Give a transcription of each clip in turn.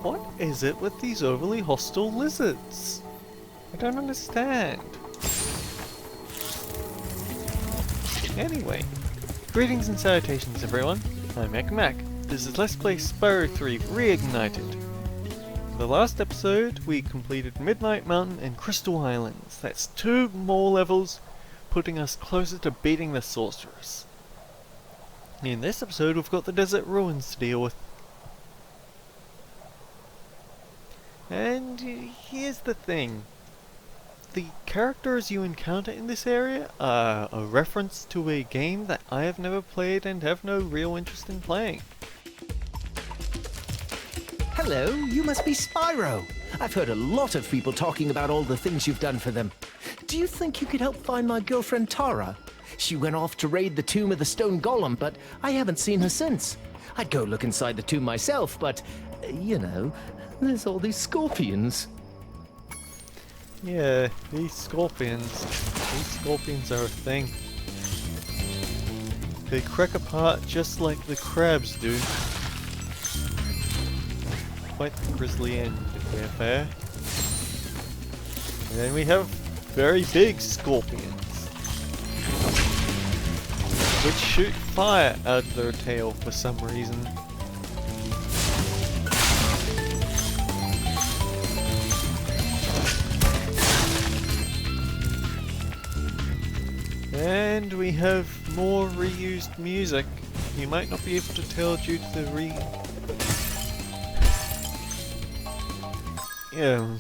What is it with these overly hostile lizards? I don't understand. Anyway, greetings and salutations everyone, I'm Mac. This is Let's Play Spyro 3 Reignited. In the last episode we completed Midnight Mountain and Crystal Islands. That's 2 more levels, putting us closer to beating the sorceress. In this episode we've got the desert ruins to deal with. And here's the thing. The characters you encounter in this area are a reference to a game that I have never played and have no real interest in playing. Hello, you must be Spyro. I've heard a lot of people talking about all the things you've done for them. Do you think you could help find my girlfriend Tara? She went off to raid the tomb of the stone golem, but I haven't seen her since. I'd go look inside the tomb myself, but, you know, there's all these scorpions. Yeah, these scorpions are a thing. They crack apart just like the crabs do. Quite the grisly end, if we're fair. And then we have very big scorpions, which shoot fire out of their tail for some reason. And we have more reused music. You might not be able to tell due to the Yeah.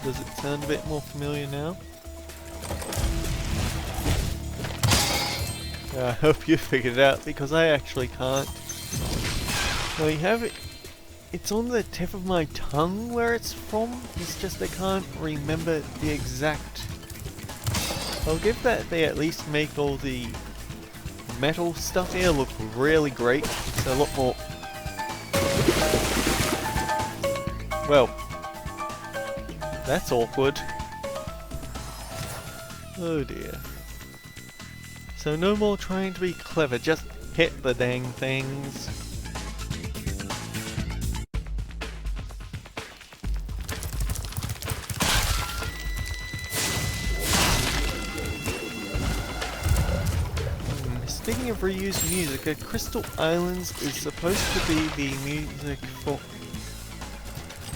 Does it sound a bit more familiar now? I hope you figured it out, because I actually can't. Well, you have it. It's on the tip of my tongue where it's from. It's just I can't remember the exact. I'll give that they at least make all the metal stuff here look really great. It's a lot more. Well, that's awkward. Oh dear. So no more trying to be clever, just hit the dang things. Speaking of reused music, Crystal Islands is supposed to be the music for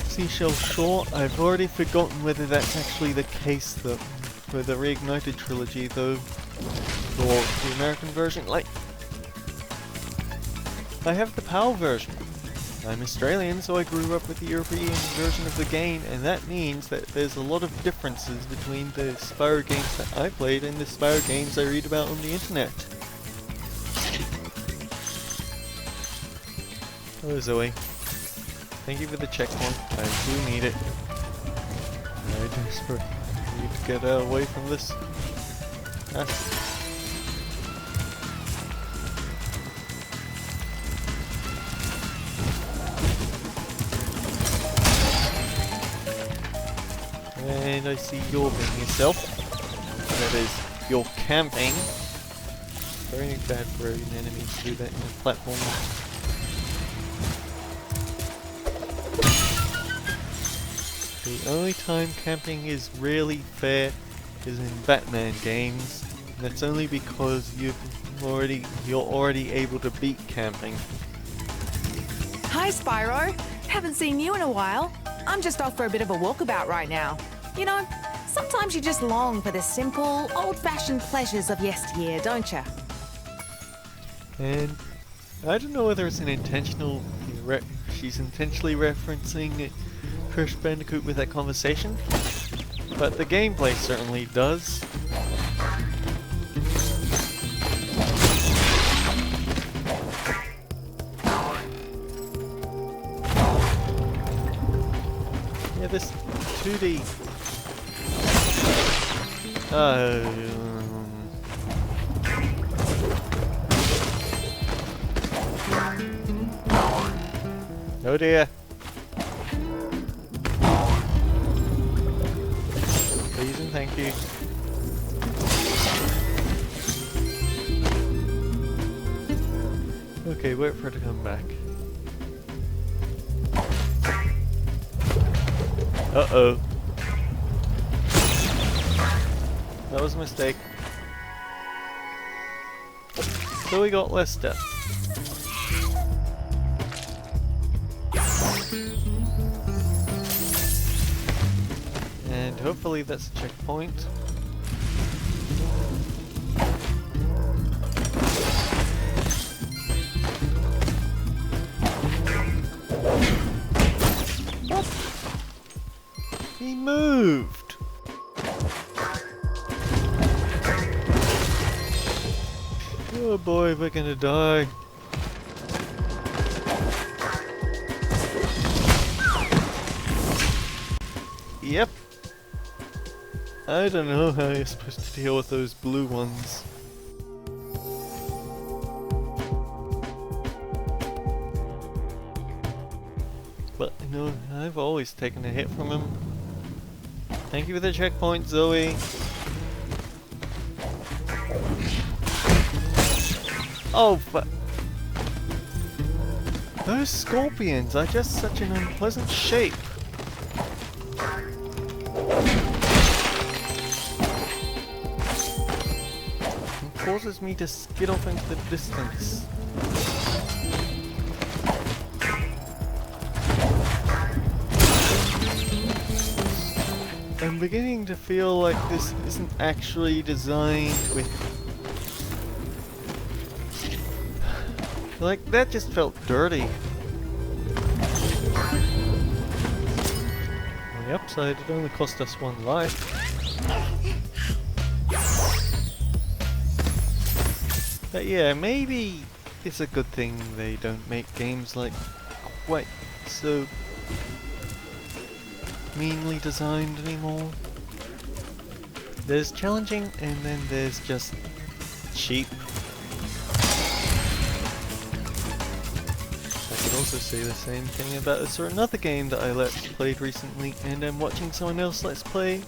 Seashell Shore. I've already forgotten whether that's actually the case though, for the Reignited trilogy though, or the American version. Like, I have the PAL version. I'm Australian, so I grew up with the European version of the game, and that means that there's a lot of differences between the Spyro games that I played and the Spyro games I read about on the internet. Hello Zoe. Thank you for the checkpoint. I do need it. I desperately need to get away from this. And I see you're being yourself. That is, you're camping. Very bad for an enemy to do that in a platform. The only time camping is really fair is in Batman games, and that's only because you're already able to beat camping. Hi Spyro, haven't seen you in a while. I'm just off for a bit of a walkabout right now. You know, sometimes you just long for the simple, old-fashioned pleasures of yesteryear, don't you? And I don't know whether it's an intentional, she's intentionally referencing Crash Bandicoot with that conversation, but the gameplay certainly does. Yeah, this 2D. Oh dear. Please and thank you. Okay, wait for her to come back. Uh-oh. That was a mistake. So we got less death. And hopefully that's a checkpoint. What? He moved! Oh boy, we're gonna die. Yep. I don't know how you're supposed to deal with those blue ones. But, you know, I've always taken a hit from him. Thank you for the checkpoint, Zoe. Oh, but those scorpions are just such an unpleasant shape. It causes me to skid off into the distance. I'm beginning to feel like this isn't actually designed with... Like, that just felt dirty. On the upside, it only cost us one life. But yeah, maybe it's a good thing they don't make games like quite so meanly designed anymore. There's challenging and then there's just cheap. I could also say the same thing about another game that I let's played recently and I'm watching someone else let's play.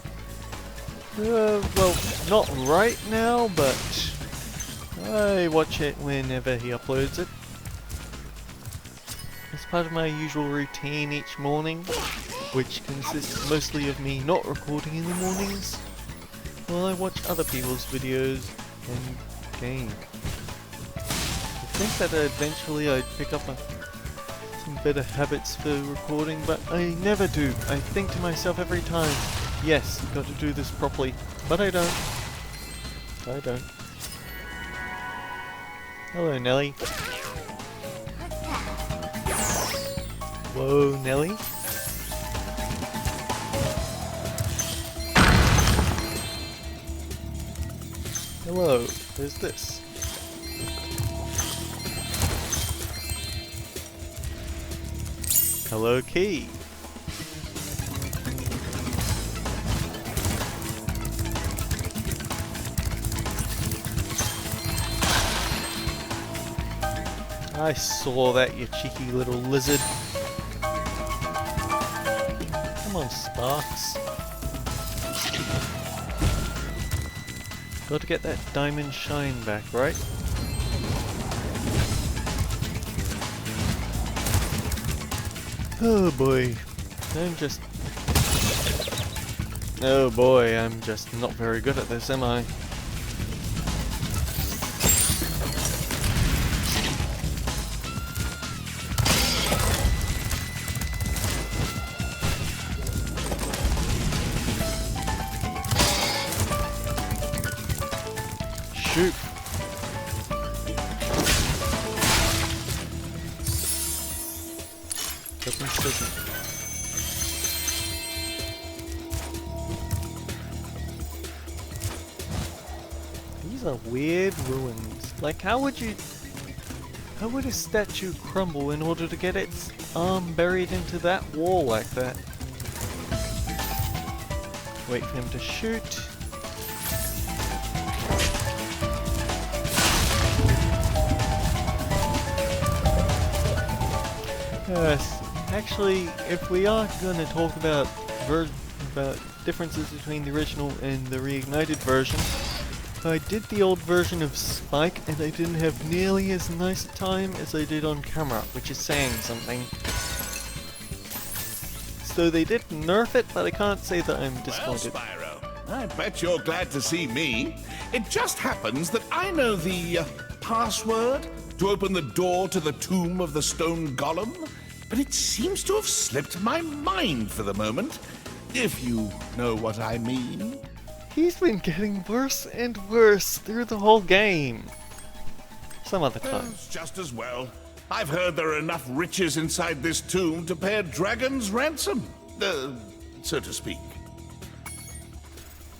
Well, not right now, but I watch it whenever he uploads it. It's part of my usual routine each morning, which consists mostly of me not recording in the mornings, while I watch other people's videos and game. I think that eventually I'd pick up some better habits for recording, but I never do. I think to myself every time, yes, got to do this properly, but I don't. I don't. Hello, Nelly. Whoa, Nelly. Hello, who's this? Hello, Key. I saw that, you cheeky little lizard. Come on, Sparks. Got to get that diamond shine back, right? Oh boy, oh boy, I'm just not very good at this, am I? Shoot! Open prison. These are weird ruins. Like, how would a statue crumble in order to get its arm buried into that wall like that? Wait for him to shoot. Yes, actually, if we are going to talk about differences between the original and the Reignited version, I did the old version of Spike and I didn't have nearly as nice a time as I did on camera, which is saying something. So they did nerf it, but I can't say that I'm disappointed. Well, Spyro, I bet you're glad to see me. It just happens that I know the password to open the door to the tomb of the stone golem, but it seems to have slipped my mind for the moment, if you know what I mean. He's been getting worse and worse through the whole game. Some other time. It's just as well. I've heard there are enough riches inside this tomb to pay a dragon's ransom, so to speak.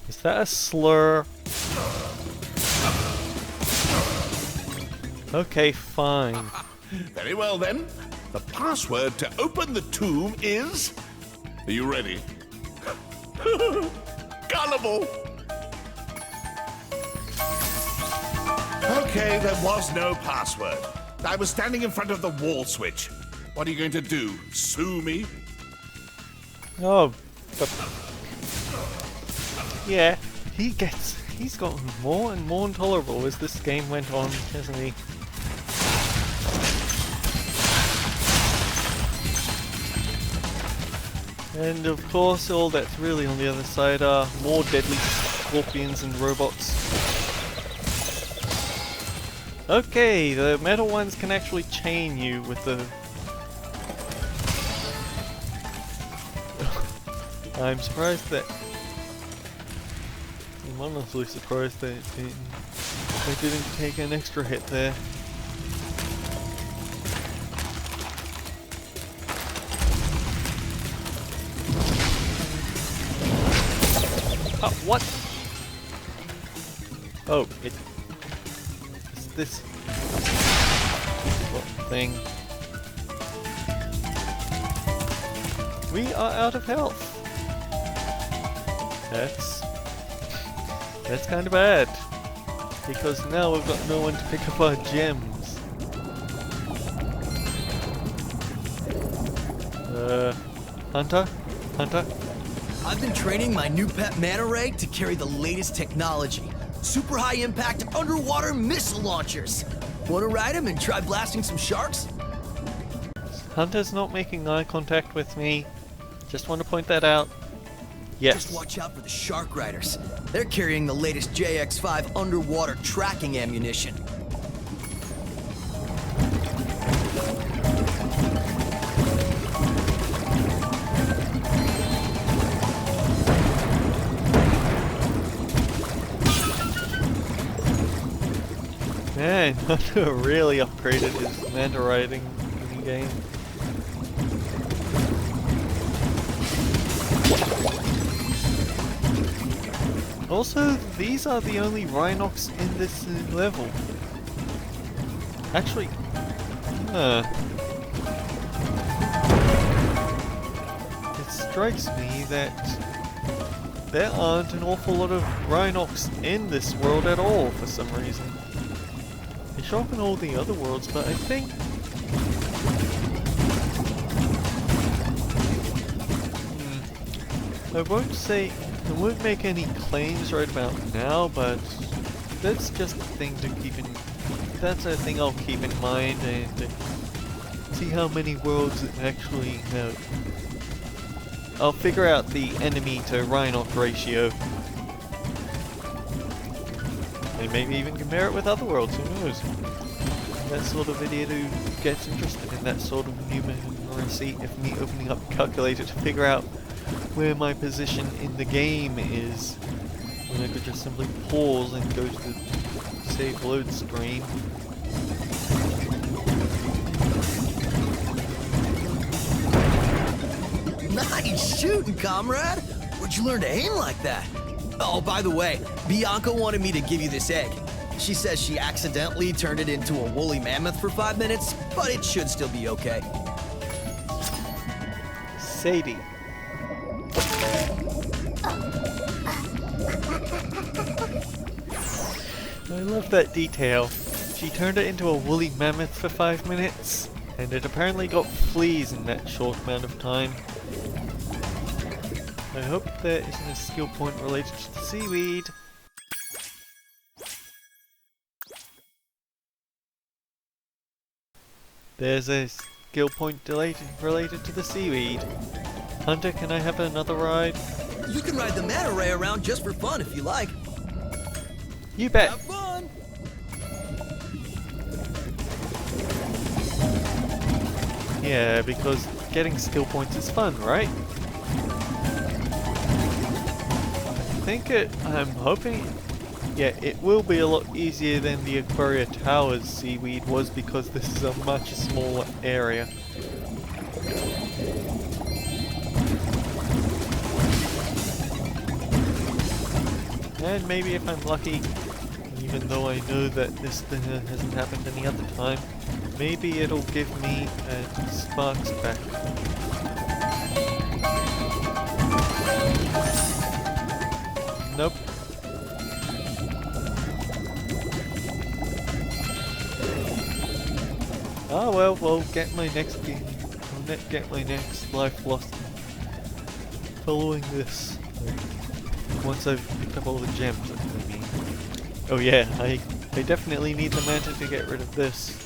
Is that a slur? Okay, fine. Very well then. The password to open the tomb is... Are you ready? Gullible! Okay, there was no password. I was standing in front of the wall switch. What are you going to do? Sue me? Oh, but yeah, he's gotten more and more intolerable as this game went on, hasn't he? And of course, all that's really on the other side are more deadly scorpions and robots. Okay, the metal ones can actually chain you with the... I'm surprised that... I'm honestly surprised that they didn't take an extra hit there. Oh, what? Oh, it's this thing. We are out of health. That's kind of bad, because now we've got no one to pick up our gems. Hunter? I've been training my new pet manta ray to carry the latest technology. Super high impact underwater missile launchers. Wanna ride him and try blasting some sharks? Hunter's not making eye contact with me. Just want to point that out. Yes. Just watch out for the shark riders. They're carrying the latest JX5 underwater tracking ammunition. Man, Hunter really upgraded his manta riding in the game. Also, these are the only Rhinox in this level. Actually, it strikes me that there aren't an awful lot of Rhinox in this world at all for some reason. They show up in all the other worlds, but I think... I won't make any claims right about now, but that's just a thing to keep in... That's a thing I'll keep in mind and see how many worlds it actually have. I'll figure out the enemy to Rhinox ratio. And maybe even compare it with other worlds, who knows? That sort of video who gets interested in that sort of numeracy of me opening up a calculator to figure out where my position in the game is, when I could just simply pause and go to the save load screen. Nice shooting, comrade! Where'd you learn to aim like that? Oh, by the way, Bianca wanted me to give you this egg. She says she accidentally turned it into a woolly mammoth for 5 minutes, but it should still be okay. Sadie. I love that detail. She turned it into a woolly mammoth for 5 minutes, and it apparently got fleas in that short amount of time. I hope there isn't a skill point related to the seaweed. There's a skill point related to the seaweed. Hunter, can I have another ride? You can ride the manta ray around just for fun if you like. You bet! Have fun! Yeah, because getting skill points is fun, right? I'm hoping, yeah, it will be a lot easier than the Aquaria Towers seaweed was because this is a much smaller area. And maybe if I'm lucky, even though I know that this hasn't happened any other time, maybe it'll give me sparks back. Nope. Ah well, we'll get my next game. I'll get my next life lost following this. Once I've picked up all the gems, I mean. Oh yeah, I definitely need the manta to get rid of this.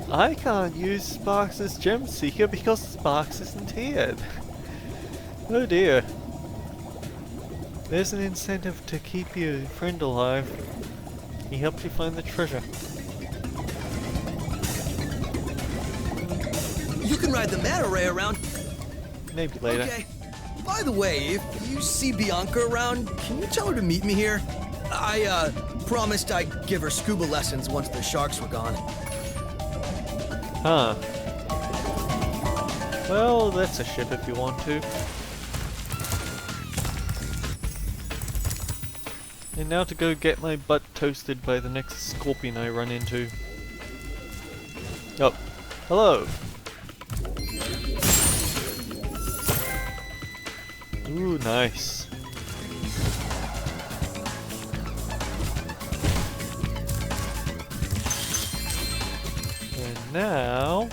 I can't use Sparks' Gem Seeker because Sparks isn't here. Oh dear. There's an incentive to keep your friend alive. He helped you find the treasure. You can ride the manta ray around. Maybe later. Okay. By the way, if you see Bianca around, can you tell her to meet me here? I promised I'd give her scuba lessons once the sharks were gone. Huh. Well, that's a ship if you want to. And now to go get my butt toasted by the next scorpion I run into. Oh, hello! Ooh, nice. And now...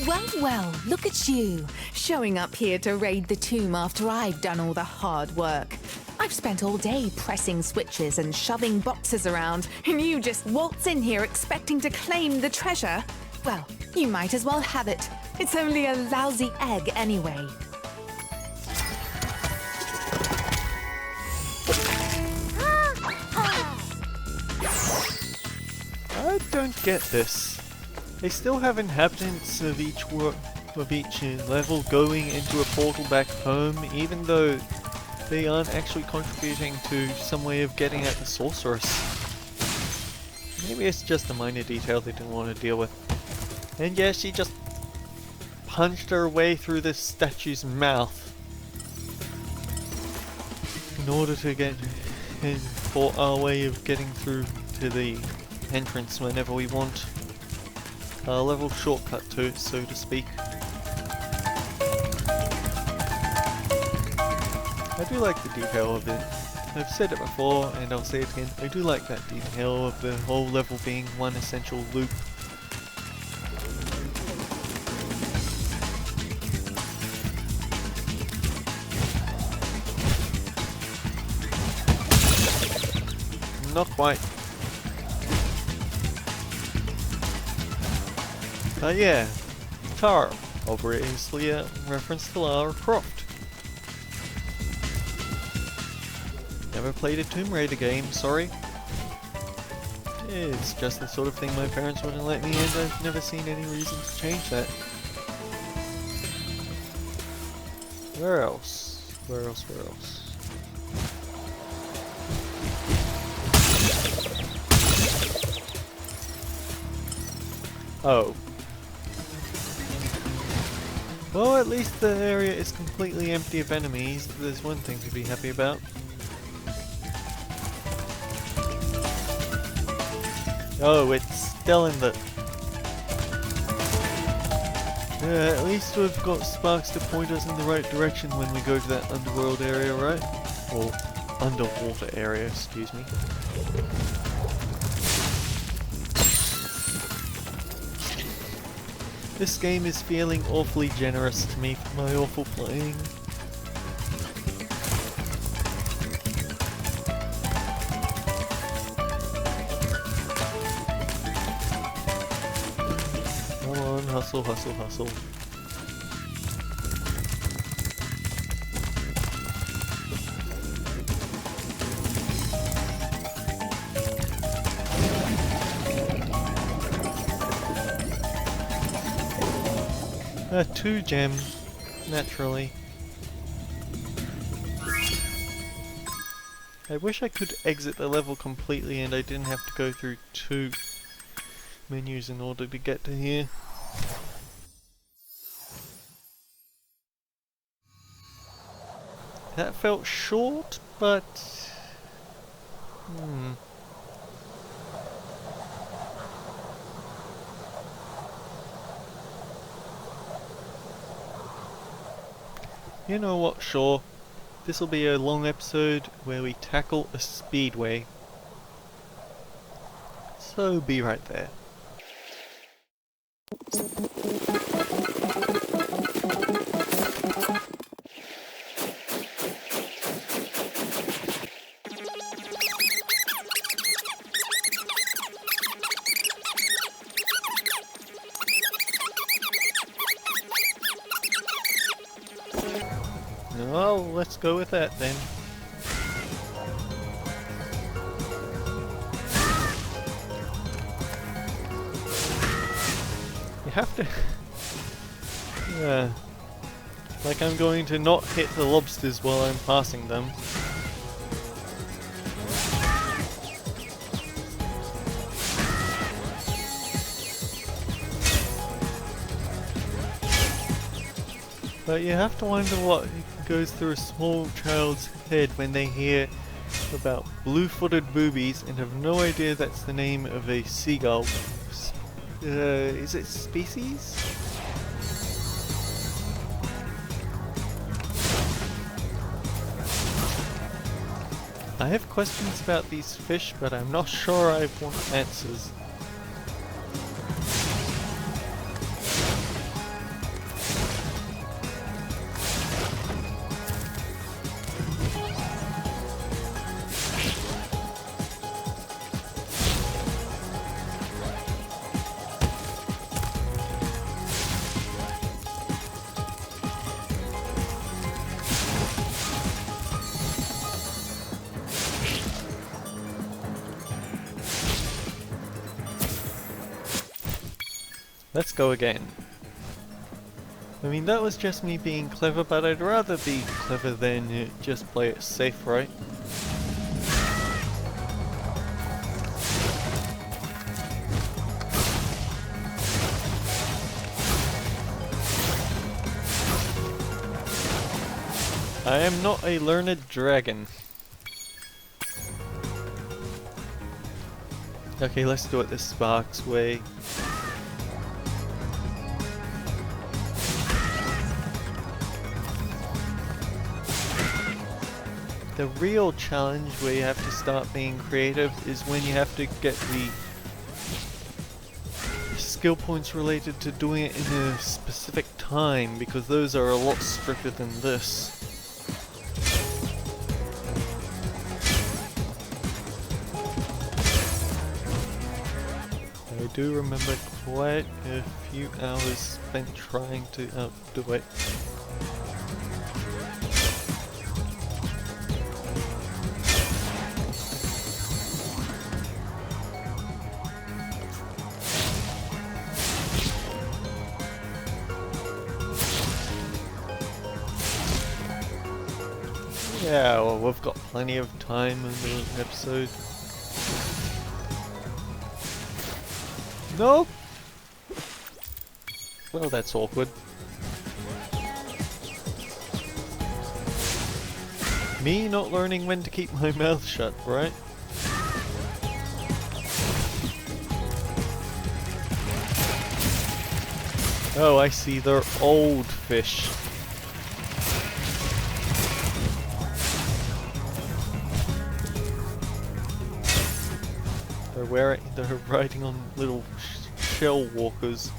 Well, well, look at you, showing up here to raid the tomb after I've done all the hard work. I've spent all day pressing switches and shoving boxes around, and you just waltz in here expecting to claim the treasure? Well, you might as well have it. It's only a lousy egg anyway. I don't get this. They still have inhabitants of each level going into a portal back home, even though they aren't actually contributing to some way of getting at the sorceress. Maybe it's just a minor detail they didn't want to deal with. And yeah, she just punched her way through this statue's mouth in order to get in for our way of getting through to the entrance whenever we want. A level shortcut to it, so to speak. I do like the detail of it. I've said it before, and I'll say it again. I do like that detail of the whole level being one essential loop. Not quite. Yeah, Tara, obviously a reference to Lara Croft. Never played a Tomb Raider game, sorry. It's just the sort of thing my parents wouldn't let me in, I've never seen any reason to change that. Where else? Where else? Where else? Oh. Well, at least the area is completely empty of enemies. There's one thing to be happy about. Oh, it's still in the... Yeah, at least we've got sparks to point us in the right direction when we go to that underworld area, right? Or underwater area, excuse me. This game is feeling awfully generous to me for my awful playing. Come on, hustle, hustle, hustle. A 2 gem, naturally. I wish I could exit the level completely and I didn't have to go through 2 menus in order to get to here. That felt short, but... You know what, sure. This'll be a long episode where we tackle a speedway. So be right there. Well, let's go with that then. You have to... yeah. Like I'm going to not hit the lobsters while I'm passing them. But you have to wonder what goes through a small child's head when they hear about blue-footed boobies and have no idea that's the name of a seagull. Is it species? I have questions about these fish, but I'm not sure I want answers. Let's go again. I mean, that was just me being clever, but I'd rather be clever than just play it safe, right? I am not a learned dragon. Okay, let's do it the Sparks way. The real challenge where you have to start being creative is when you have to get the skill points related to doing it in a specific time, because those are a lot stricter than this. I do remember quite a few hours spent trying to outdo it. Yeah, well, we've got plenty of time in the episode. Nope! Well, that's awkward. Me not learning when to keep my mouth shut, right? Oh, I see. They're old fish. They're riding on little shell walkers.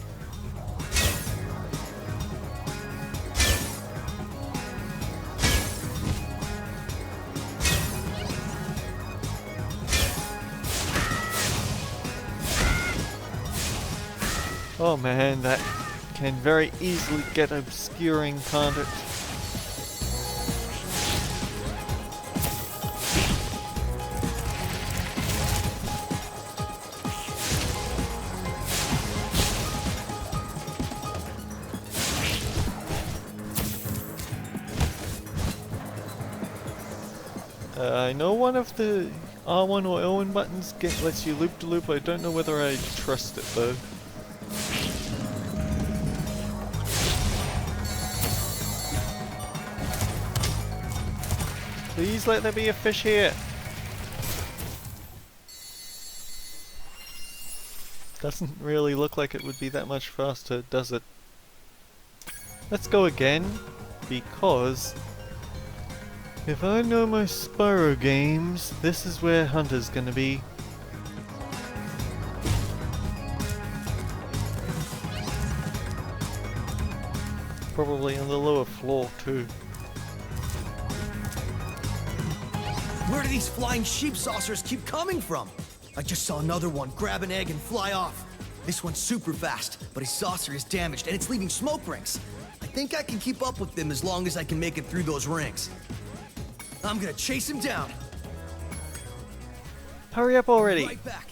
Oh man, that can very easily get obscuring, can't it? I know one of the R1 or L1 buttons lets you loop to loop. I don't know whether I trust it though. Please let there be a fish here. Doesn't really look like it would be that much faster, does it? Let's go again, because if I know my Spyro games, this is where Hunter's gonna be. Probably on the lower floor too. Where do these flying sheep saucers keep coming from? I just saw another one grab an egg and fly off. This one's super fast, but his saucer is damaged and it's leaving smoke rings. I think I can keep up with them as long as I can make it through those rings. I'm gonna chase him down. Hurry up already! Right back.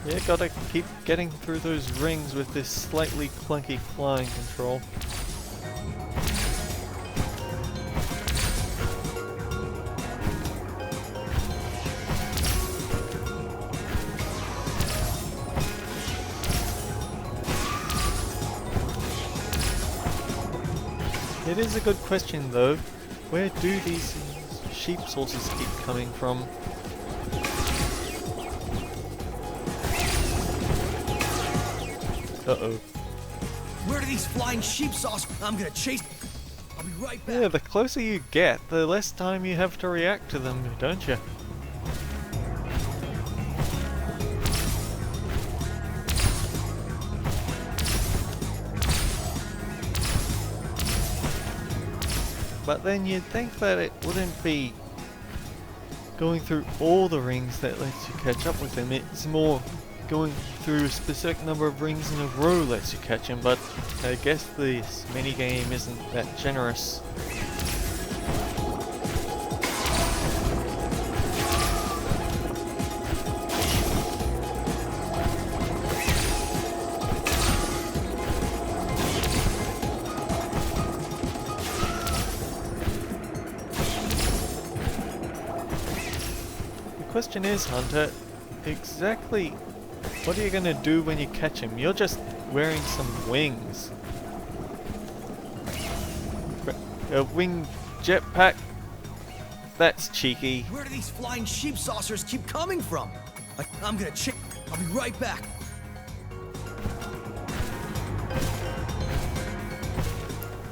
Yeah, gotta keep getting through those rings with this slightly clunky flying control. It is a good question though. Where do these sheep sources keep coming from? Uh-oh. Where do these flying sheep saucers? I'm gonna chase. I'll be right back. Yeah, the closer you get, the less time you have to react to them, don't you? But then you'd think that it wouldn't be going through all the rings that lets you catch up with them. It's more going through a specific number of rings in a row lets you catch him, but I guess this minigame isn't that generous. The question is, Hunter, exactly what are you gonna do when you catch him? You're just wearing some wings. A wing jetpack? That's cheeky. Where do these flying sheep saucers keep coming from? I'm gonna check. I'll be right back.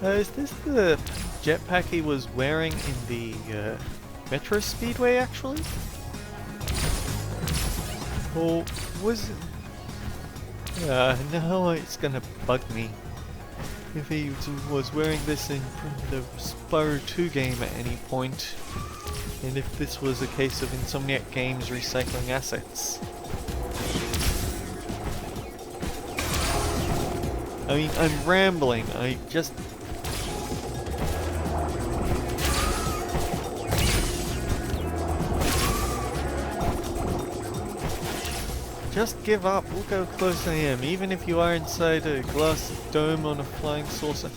Is this the jetpack he was wearing in the Metro Speedway, actually? Or was it... now it's gonna bug me. If he was wearing this in the Spyro 2 game at any point, and if this was a case of Insomniac Games recycling assets. I mean, I'm rambling, I just... Just give up, look how close I am, even if you are inside a glass dome on a flying saucer.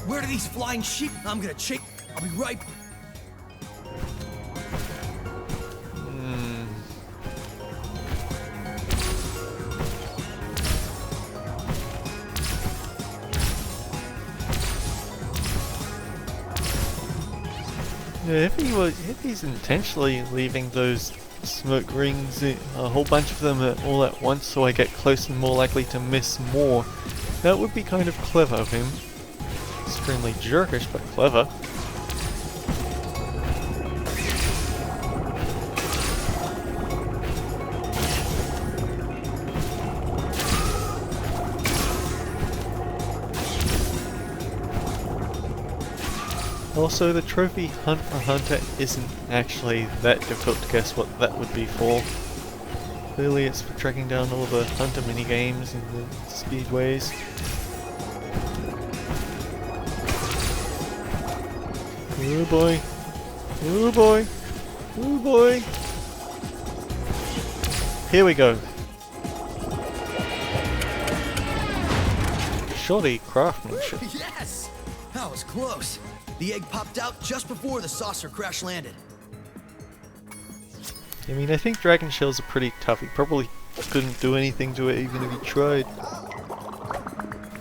Where do these flying sheep? I'm gonna check. I'll be right. if he's intentionally leaving those smoke rings, a whole bunch of them all at once, so I get close and more likely to miss more, that would be kind of clever of him. Extremely jerkish, but clever. Also, the trophy Hunt for Hunter isn't actually that difficult to guess what that would be for. Clearly it's for tracking down all the hunter minigames and the speedways. Oh boy. Oh boy. Oh boy. Here we go. Shoddy craftsmanship. Yes! That was close. The egg popped out just before the saucer crash landed. I mean, I think dragon shells are pretty tough. He probably couldn't do anything to it even if he tried.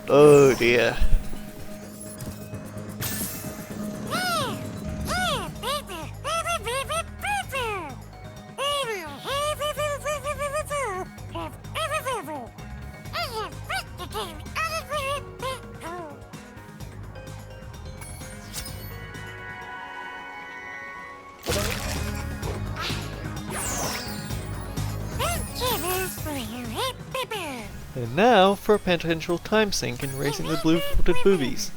Oh dear. And now for a potential time sink in racing the blue-footed boobies.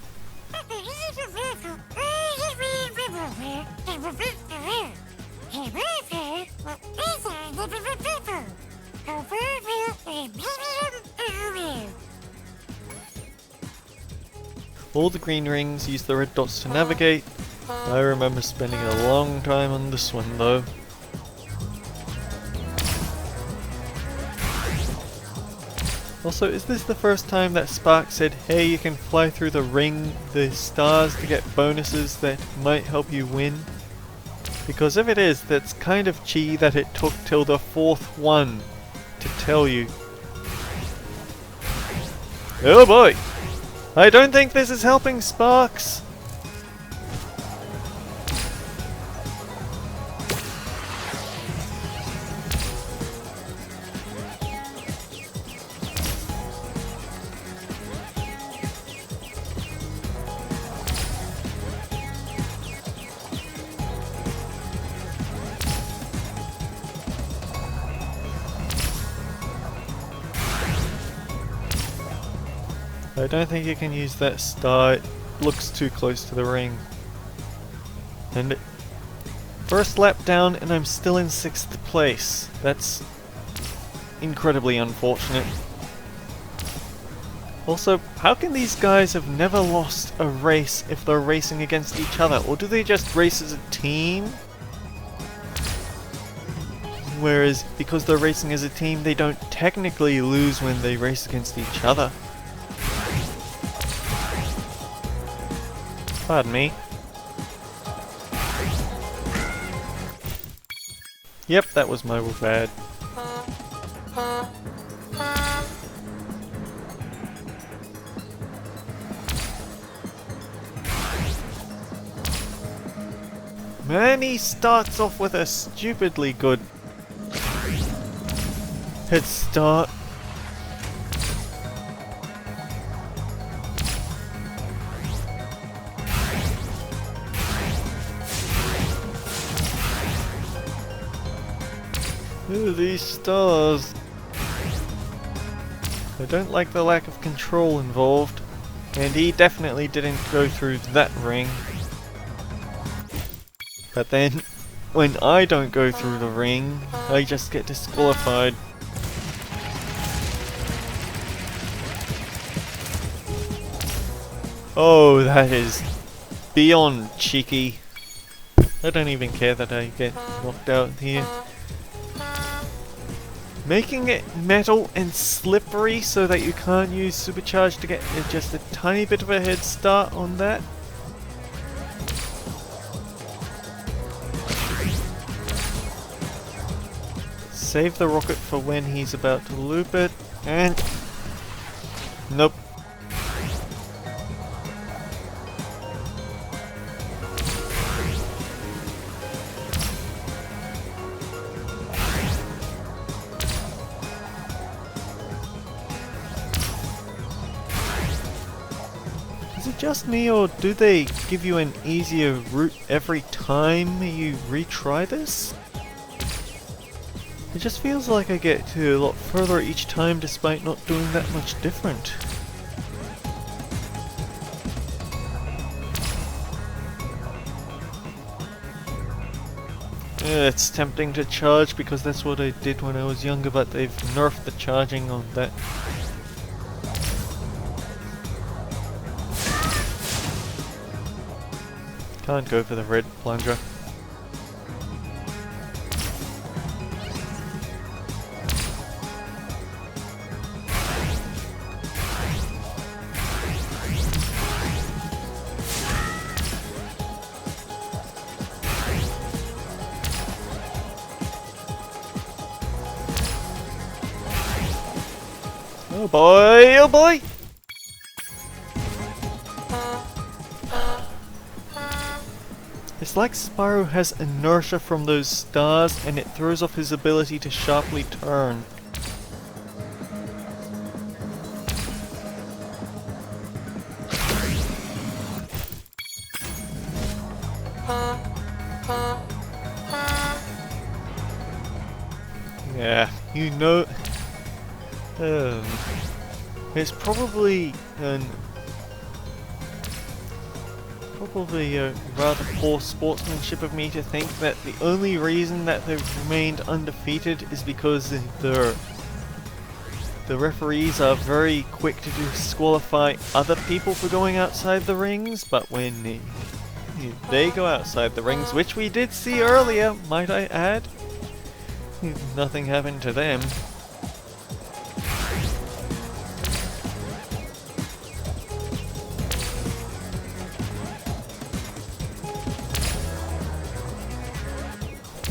All the green rings use the red dots to navigate. I remember spending a long time on this one though. Also, is this the first time that Spark said, hey, you can fly through the stars to get bonuses that might help you win? Because if it is, that's kind of cheeky that it took till the 4th one to tell you. Oh boy! I don't think this is helping Sparks! I don't think you can use that star, it looks too close to the ring. And first lap down and I'm still in 6th place. That's incredibly unfortunate. Also, how can these guys have never lost a race if they're racing against each other? Or do they just race as a team? Whereas, because they're racing as a team, they don't technically lose when they race against each other. Pardon me. Yep, that was my bad. Man, he starts off with a stupidly good head start. Ooh, these stars. I don't like the lack of control involved. And he definitely didn't go through that ring. But then, when I don't go through the ring, I just get disqualified. Oh, that is beyond cheeky. I don't even care that I get knocked out here. Making it metal and slippery so that you can't use supercharge to get just a tiny bit of a head start on that. Save the rocket for when he's about to loop it, and nope. just me, or do they give you an easier route every time you retry this? It just feels like I get to a lot further each time despite not doing that much different. It's tempting to charge because that's what I did when I was younger, but they've nerfed the charging on that. Can't go for the red plunger. Oh boy, oh boy! It's like Spyro has inertia from those stars and it throws off his ability to sharply turn. Yeah, you know... it's probably rather poor sportsmanship of me to think that the only reason that they've remained undefeated is because the referees are very quick to disqualify other people for going outside the rings, but when they go outside the rings, which we did see earlier, might I add, nothing happened to them.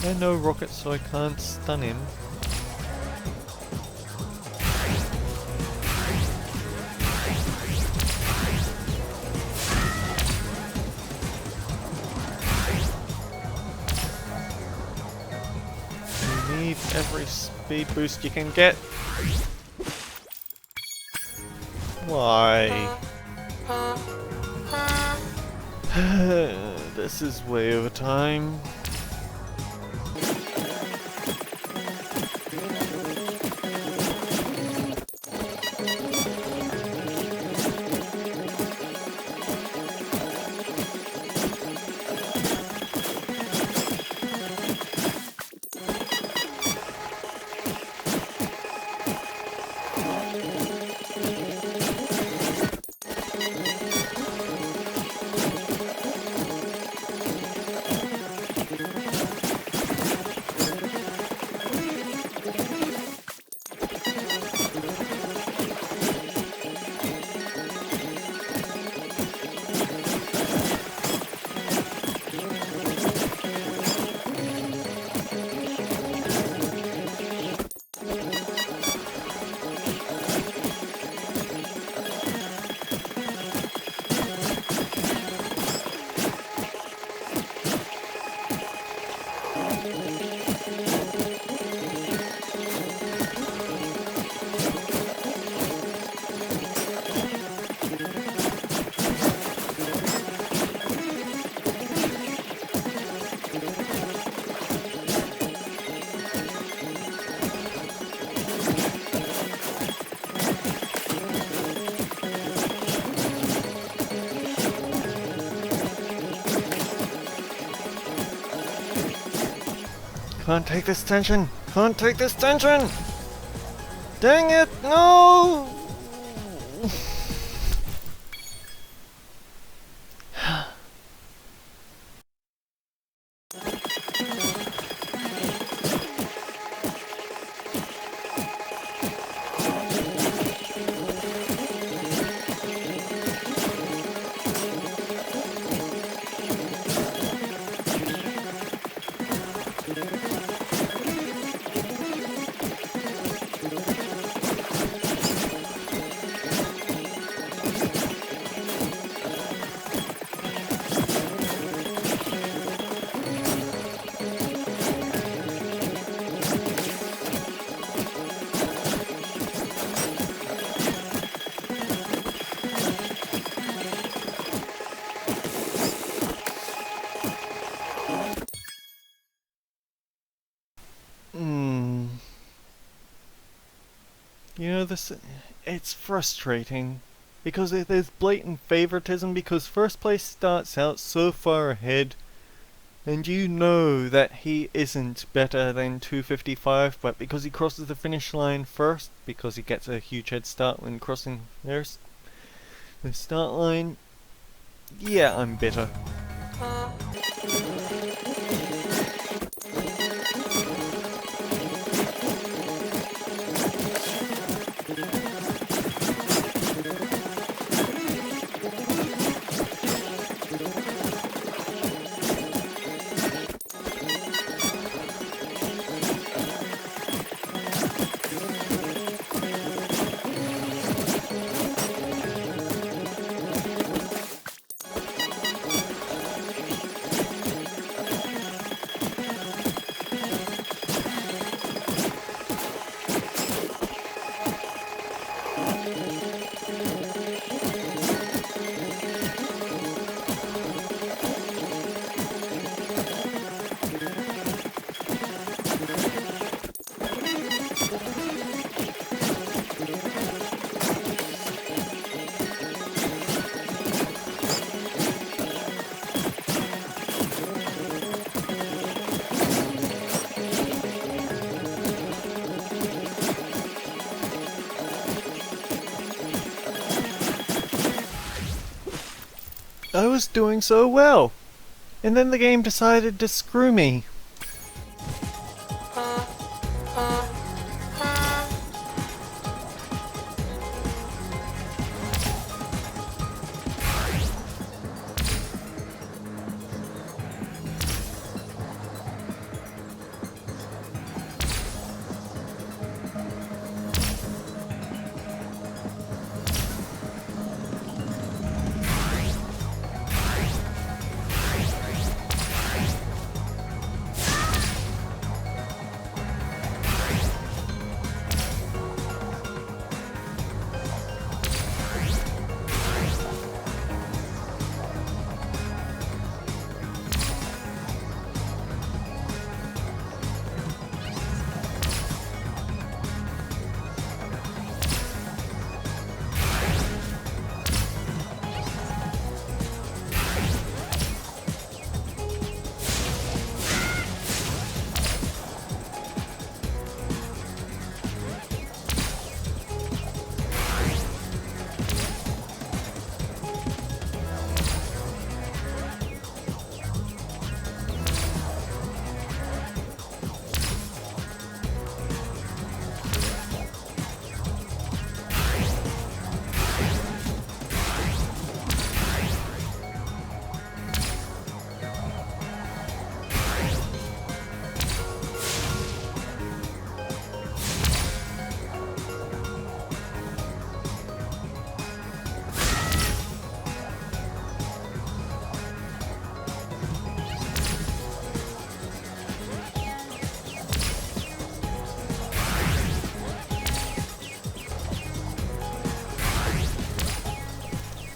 I know rocket, so I can't stun him. You need every speed boost you can get. Why? This is way over time. Can't take this tension! Can't take this tension! Dang it! No! You know, it's frustrating because there's blatant favoritism because first place starts out so far ahead and you know that he isn't better than 255, but because he crosses the finish line first, because he gets a huge head start when crossing the start line, yeah, I'm bitter. I was doing so well, and then the game decided to screw me.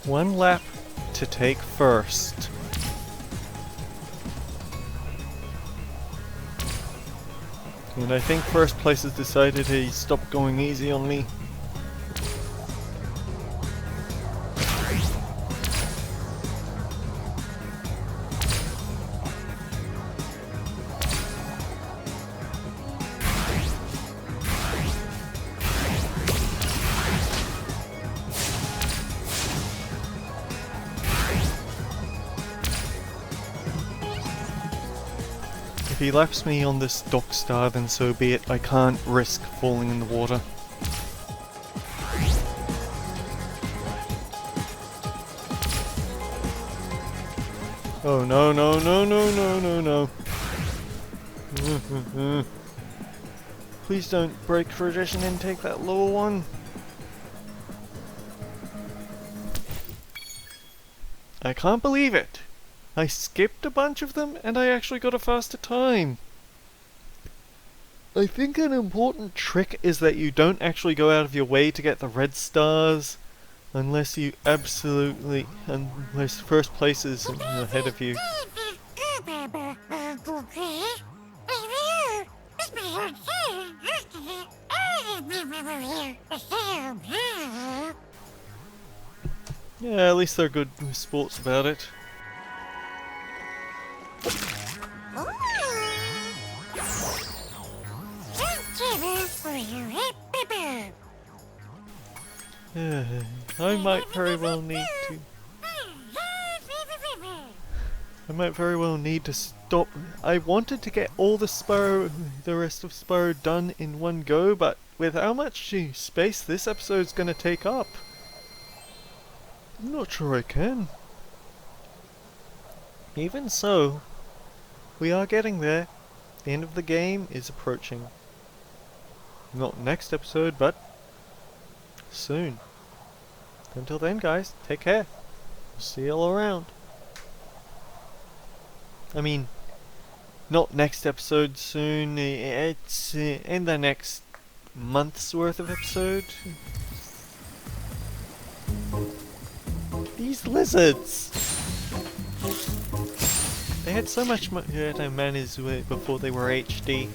One lap to take first. And I think first place has decided he stopped going easy on me. If he laps me on this dock star, then so be it. I can't risk falling in the water. Oh no no no no no no no. Please don't break tradition and take that lower one. I can't believe it. I skipped a bunch of them and I actually got a faster time. I think an important trick is that you don't actually go out of your way to get the red stars unless first place is ahead of you. Yeah, at least they're good sports about it. I might very well need to. I might very well need to stop. I wanted to get all the rest of Spyro done in one go, but with how much space this episode's gonna take up, I'm not sure I can. Even so, we are getting there. The end of the game is approaching. Not next episode, but soon. Until then, guys, take care. See you all around. I mean, not next episode soon. It's in the next month's worth of episode. These lizards! They had so much time managed before they were HD.